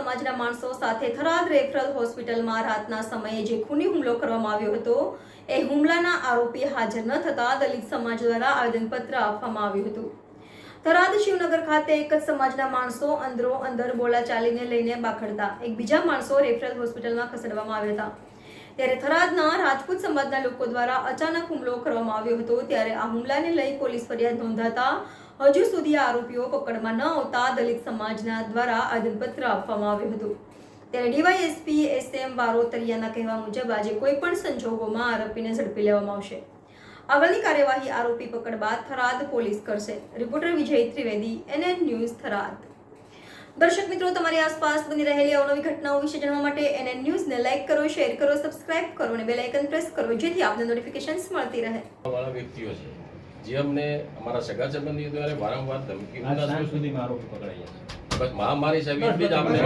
સમાજના માણસો સાથે થરાદ રેફરલ હોસ્પિટલમાં રાતના સમયે જે ખૂની હુમલો કરવામાં આવ્યો હતો એ હુમલાના આરોપી હાજર ન થતા દલિત સમાજ દ્વારા આવેદનપત્ર આપવામાં આવ્યું હતું। થરાદ શિવનગર ખાતે એક જ સમાજના માણસો અંદરો અંદર બોલાચાલીને લઈને બાખડતા એકબીજા માણસો રેફરલ હોસ્પિટલમાં ખસેડવામાં આવ્યા હતા। ત્યારે થરાદના રાજપૂત સમાજના લોકો દ્વારા અચાનક હુમલો કરવામાં આવ્યો હતો। ત્યારે આ હુમલાને લઈ પોલીસ ફરિયાદ નોંધાતા હજુ સુધી આરોપીઓ પકડમાં ન આવતા દલિત સમાજના દ્વારા આવેદનપત્ર આપવામાં આવ્યું હતું। ત્યારે ડીવાયએસપી SM વારોતરિયાના કહેવા મુજબ આજે કોઈ પણ સંજોગોમાં આરોપીને ઝડપી લેવામાં આવશે। આગળની કાર્યવાહી આરોપી પકડ બાદ થરાદ પોલીસ કરશે। રિપોર્ટર વિજય ત્રિવેદી, NN ન્યૂઝ, થરાદ। દર્શક મિત્રો, તમારી આસપાસ બની રહેલી અવનવી ઘટનાઓ વિશે જાણવા માટે NN ન્યૂઝને લાઈક કરો, શેર કરો, સબસ્ક્રાઇબ કરો અને બેલ આઇકન પ્રેસ કરો જેથી આપને નોટિફિકેશન્સ મળતી રહે। વાળા વ્યક્તિઓ છે જે અમને અમારા સગા સંબંધીઓ દ્વારા વારંવાર ધમકી સુધીમાં આરોપી પકડાયા છે। બસ મહામારી સાહેબ એટલી જ અમને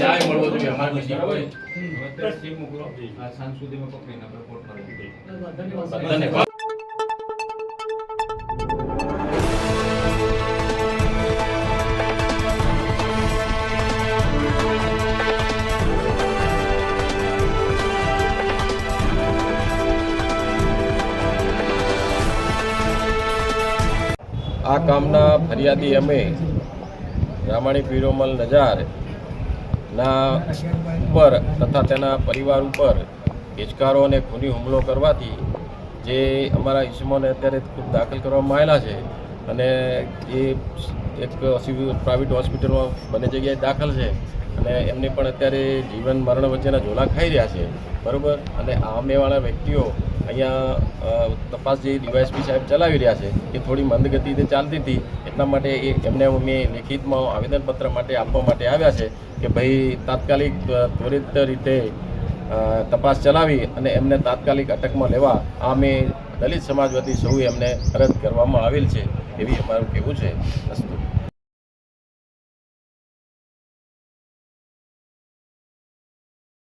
ન્યાય મળવો જોઈએ। અમારા બીજી કોઈ સાંજ સુધીમાં પકડીને આપણે કોર્ટ ધન્યવાદ। આ કામના ફરિયાદી અમે રામાણી પીરોમલ નજારના ઉપર તથા તેના પરિવાર ઉપર હિચકારો અને ખૂની હુમલો કરવાથી જે અમારા ઈસમોને અત્યારે ખૂબ દાખલ કરવામાં આવેલા છે અને એ એક પ્રાઇવેટ હોસ્પિટલમાં બંને જગ્યાએ દાખલ છે અને એમને પણ અત્યારે જીવન મરણ વચ્ચેના ઝોલા ખાઈ રહ્યા છે, બરાબર। અને આમેવાળા વ્યક્તિઓ અહીંયા તપાસ જે ડીવાયએસપી સાહેબ ચલાવી રહ્યા છે એ થોડી મંદ ગતિથી ચાલતી હતી, એટલા માટે એમને અમે લેખિતમાં આવેદનપત્ર માટે આપવા માટે આવ્યા છે કે ભાઈ તાત્કાલિક ત્વરિત રીતે તપાસ ચલાવી અને એમને તાત્કાલિક અટકમાં લેવા આ અમે દલિત સમાજ વતી સૌએ એમને અરજ કરવામાં આવેલ છે, એવી અમારું કહેવું છે। અસ્તુ।